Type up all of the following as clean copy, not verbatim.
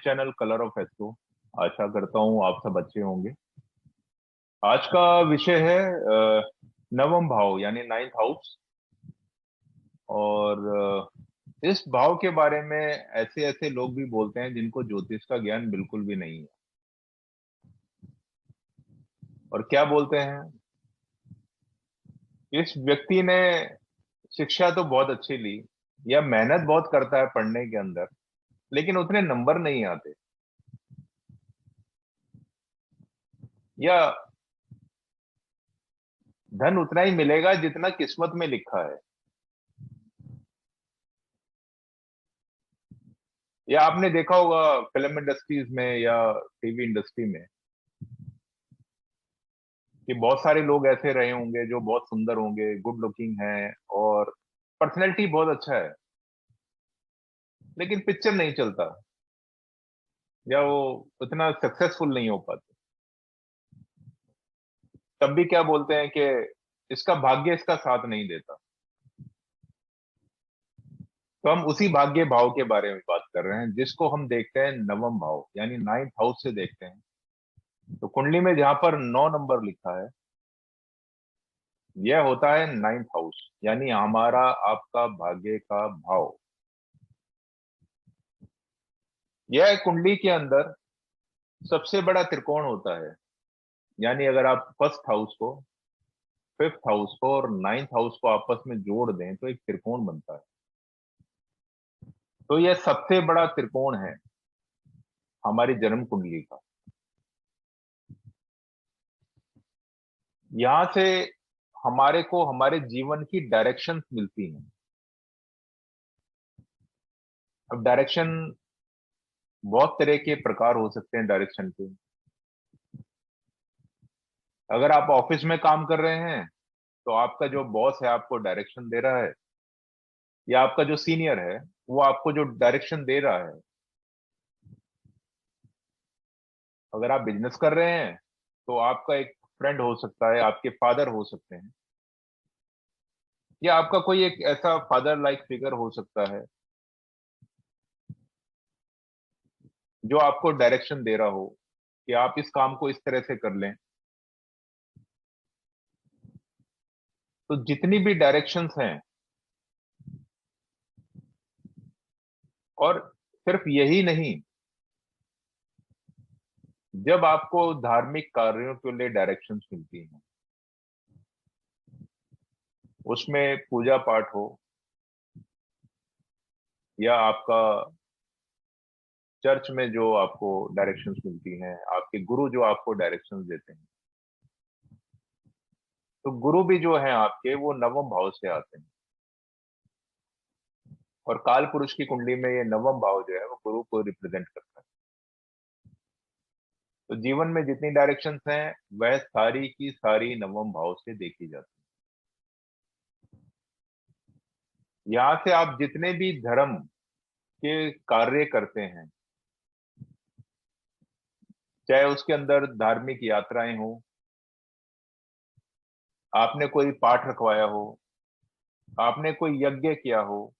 Channel Colour of Astro. आशा करता हूँ आप सब अच्छे होंगे। आज का विषय है नवम भाव यानी नाइन्थ हाउस। और इस भाव के बारे में ऐसे ऐसे लोग भी बोलते हैं जिनको ज्योतिष का ज्ञान बिल्कुल भी नहीं है। और क्या बोलते हैं, इस व्यक्ति ने शिक्षा तो बहुत अच्छी ली या मेहनत बहुत करता है पढ़ने के अंदर, लेकिन उतने नंबर नहीं आते, या धन उतना ही मिलेगा जितना किस्मत में लिखा है। या आपने देखा होगा फिल्म इंडस्ट्रीज में या टीवी इंडस्ट्री में कि बहुत सारे लोग ऐसे रहे होंगे जो बहुत सुंदर होंगे, गुड लुकिंग हैं और पर्सनैलिटी बहुत अच्छा है, लेकिन पिक्चर नहीं चलता या वो उतना सक्सेसफुल नहीं हो पाते। तब भी क्या बोलते हैं कि इसका भाग्य इसका साथ नहीं देता। तो हम उसी भाग्य भाव के बारे में बात कर रहे हैं, जिसको हम देखते हैं नवम भाव यानी नाइन्थ हाउस से देखते हैं। तो कुंडली में जहां पर 9 नंबर लिखा है, यह होता है नाइन्थ हाउस यानी हमारा आपका भाग्य का भाव। यह कुंडली के अंदर सबसे बड़ा त्रिकोण होता है। यानी अगर आप फर्स्ट हाउस को, फिफ्थ हाउस को और नाइन्थ हाउस को आपस में जोड़ दें तो एक त्रिकोण बनता है। तो यह सबसे बड़ा त्रिकोण है हमारी जन्म कुंडली का। यहां से हमारे को हमारे जीवन की डायरेक्शन मिलती हैं। अब डायरेक्शन बहुत तरह के प्रकार हो सकते हैं डायरेक्शन के। अगर आप ऑफिस में काम कर रहे हैं तो आपका जो बॉस है आपको डायरेक्शन दे रहा है, या आपका जो सीनियर है वो आपको जो डायरेक्शन दे रहा है। अगर आप बिजनेस कर रहे हैं तो आपका एक फ्रेंड हो सकता है, आपके फादर हो सकते हैं, या आपका कोई एक ऐसा फादर लाइक फिगर हो सकता है जो आपको डायरेक्शन दे रहा हो कि आप इस काम को इस तरह से कर लें। तो जितनी भी डायरेक्शंस हैं, और सिर्फ यही नहीं, जब आपको धार्मिक कार्यों के लिए डायरेक्शंस मिलती हैं, उसमें पूजा पाठ हो या आपका चर्च में जो आपको डायरेक्शंस मिलती हैं, आपके गुरु जो आपको डायरेक्शंस देते हैं, तो गुरु भी जो है आपके वो नवम भाव से आते हैं। और काल पुरुष की कुंडली में ये नवम भाव जो है वो गुरु को रिप्रेजेंट करता है। तो जीवन में जितनी डायरेक्शंस हैं वह सारी की सारी नवम भाव से देखी जाती है। यहाँ से आप जितने भी धर्म के कार्य करते हैं, चाहे उसके अंदर धार्मिक यात्राएं हो, आपने कोई पाठ रखवाया हो, आपने कोई यज्ञ किया हो,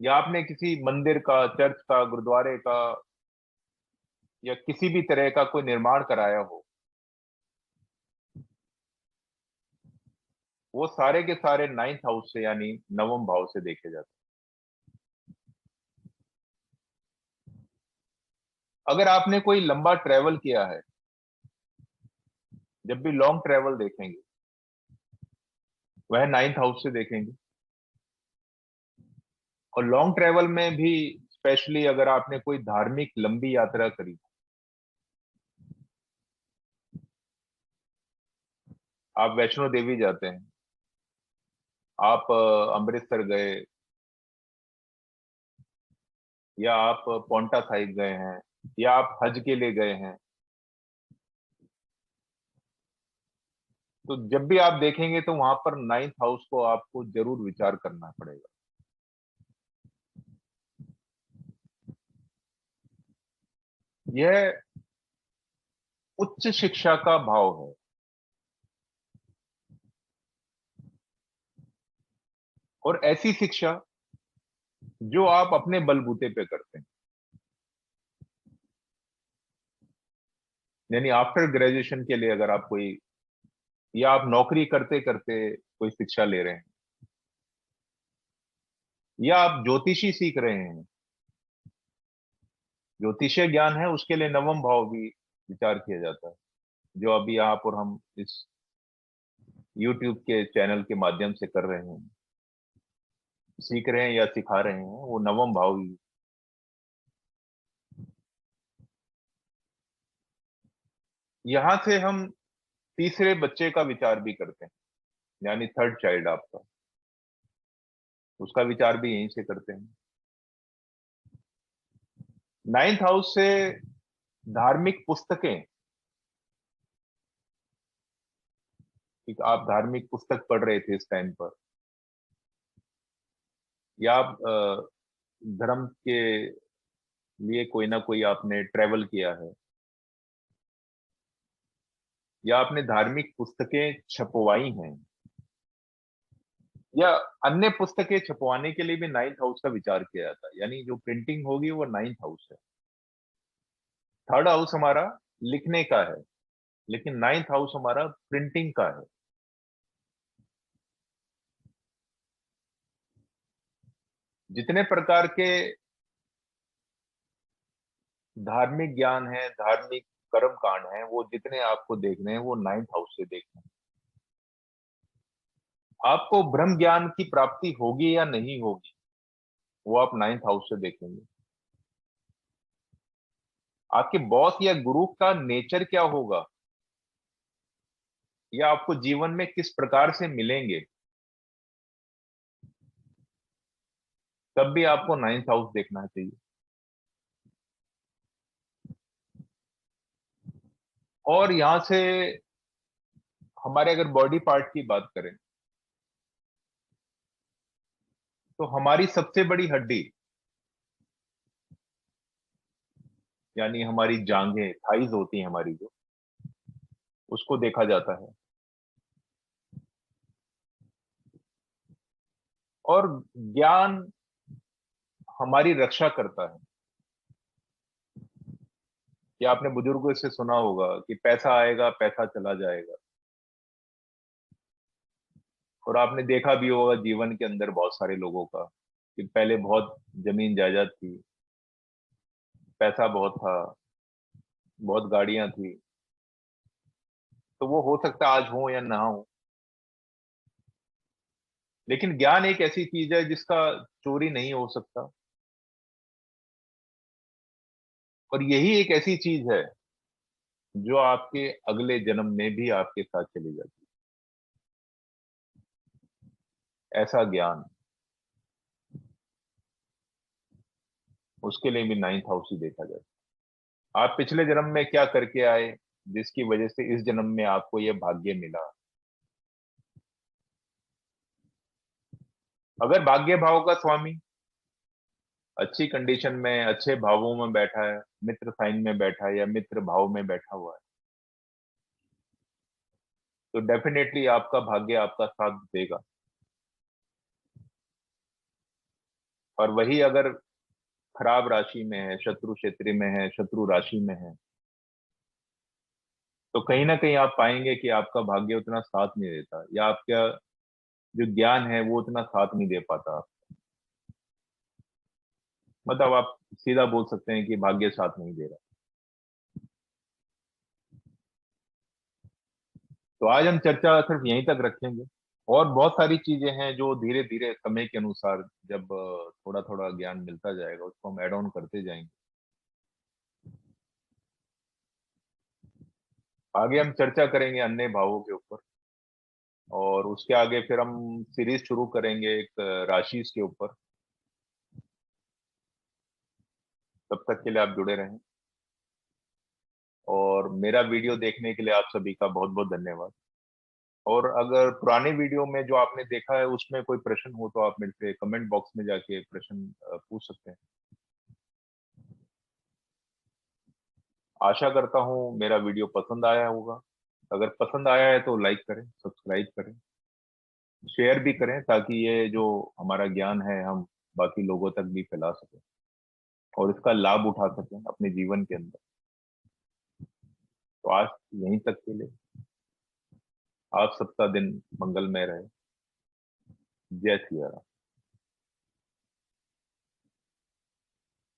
या आपने किसी मंदिर का, चर्च का, गुरुद्वारे का या किसी भी तरह का कोई निर्माण कराया हो, वो सारे के सारे नाइन्थ हाउस से यानी नवम भाव से देखे जाते हैं। अगर आपने कोई लंबा ट्रेवल किया है, जब भी लॉन्ग ट्रेवल देखेंगे वह नाइन्थ हाउस से देखेंगे। और लॉन्ग ट्रेवल में भी स्पेशली अगर आपने कोई धार्मिक लंबी यात्रा करी, आप वैष्णो देवी जाते हैं, आप अमृतसर गए, या आप पौंटा साहिब गए हैं, या आप हज के लिए गए हैं, तो जब भी आप देखेंगे तो वहां पर नाइन्थ हाउस को आपको जरूर विचार करना पड़ेगा। यह उच्च शिक्षा का भाव है। और ऐसी शिक्षा जो आप अपने बलबूते पे करते हैं। यानी आफ्टर ग्रेजुएशन के लिए अगर आप कोई, या आप नौकरी करते करते कोई शिक्षा ले रहे हैं, या आप ज्योतिषी सीख रहे हैं, ज्योतिषीय ज्ञान है, उसके लिए नवम भाव भी विचार किया जाता है। जो अभी आप और हम इस YouTube के चैनल के माध्यम से कर रहे हैं, सीख रहे हैं या सिखा रहे हैं, वो नवम भाव ही। यहां से हम तीसरे बच्चे का विचार भी करते हैं, यानी थर्ड चाइल्ड आपका, उसका विचार भी यहीं से करते हैं। नाइन्थ हाउस से धार्मिक पुस्तकें, कि आप धार्मिक पुस्तक पढ़ रहे थे इस टाइम पर, या आप धर्म के लिए कोई ना कोई आपने ट्रेवल किया है, या आपने धार्मिक पुस्तकें छपवाई हैं, या अन्य पुस्तकें छपवाने के लिए भी नाइन्थ हाउस का विचार किया जाता है। यानी जो प्रिंटिंग होगी वो नाइन्थ हाउस है। थर्ड हाउस हमारा लिखने का है, लेकिन नाइन्थ हाउस हमारा प्रिंटिंग का है। जितने प्रकार के धार्मिक ज्ञान है, धार्मिक कर्म कांड है, वो जितने आपको देखने हैं वो नाइन्थ हाउस से देखने हैं। आपको ब्रह्म ज्ञान की प्राप्ति होगी या नहीं होगी, वो आप नाइन्थ हाउस से देखेंगे। आपके बॉस या गुरु का नेचर क्या होगा, या आपको जीवन में किस प्रकार से मिलेंगे, तब भी आपको नाइन्थ हाउस देखना चाहिए। और यहां से हमारे अगर बॉडी पार्ट की बात करें, तो हमारी सबसे बड़ी हड्डी, यानी हमारी जांघें, थाइज होती हैं हमारी जो, उसको देखा जाता है। और ज्ञान हमारी रक्षा करता है। कि आपने बुजुर्गों से सुना होगा कि पैसा आएगा पैसा चला जाएगा। और आपने देखा भी होगा जीवन के अंदर बहुत सारे लोगों का, कि पहले बहुत जमीन जायदाद थी, पैसा बहुत था, बहुत गाड़ियां थी, तो वो हो सकता है आज हो या ना हो। लेकिन ज्ञान एक ऐसी चीज है जिसका चोरी नहीं हो सकता। और यही एक ऐसी चीज है जो आपके अगले जन्म में भी आपके साथ चली जाती है। ऐसा ज्ञान, उसके लिए भी नाइन्थ हाउस ही देखा जाता है। आप पिछले जन्म में क्या करके आए, जिसकी वजह से इस जन्म में आपको यह भाग्य मिला। अगर भाग्य भाव का स्वामी अच्छी कंडीशन में, अच्छे भावों में बैठा है, मित्र साइन में बैठा है, या मित्र भाव में बैठा हुआ है, तो डेफिनेटली आपका भाग्य आपका साथ देगा। और वही अगर खराब राशि में है, शत्रु क्षेत्र में है, शत्रु राशि में है, तो कहीं ना कहीं आप पाएंगे कि आपका भाग्य उतना साथ नहीं देता, या आपका जो ज्ञान है वो उतना साथ नहीं दे पाता। मतलब आप सीधा बोल सकते हैं कि भाग्य साथ नहीं दे रहा। तो आज हम चर्चा सिर्फ यहीं तक रखेंगे। और बहुत सारी चीजें हैं जो धीरे धीरे समय के अनुसार, जब थोड़ा थोड़ा ज्ञान मिलता जाएगा, उसको हम ऐड ऑन करते जाएंगे। आगे हम चर्चा करेंगे अन्य भावों के ऊपर, और उसके आगे फिर हम सीरीज शुरू करेंगे एक राशि के ऊपर। तब तक के लिए आप जुड़े रहें, और मेरा वीडियो देखने के लिए आप सभी का बहुत बहुत धन्यवाद। और अगर पुराने वीडियो में जो आपने देखा है उसमें कोई प्रश्न हो तो आप मेरे से कमेंट बॉक्स में जाके प्रश्न पूछ सकते हैं। आशा करता हूँ मेरा वीडियो पसंद आया होगा। अगर पसंद आया है तो लाइक करें, सब्सक्राइब करें, शेयर भी करें, ताकि ये जो हमारा ज्ञान है हम बाकी लोगों तक भी फैला सके और इसका लाभ उठा सके अपने जीवन के अंदर। तो आज यहीं तक के लिए आप सबका दिन मंगलमय रहे। जय सिया राम।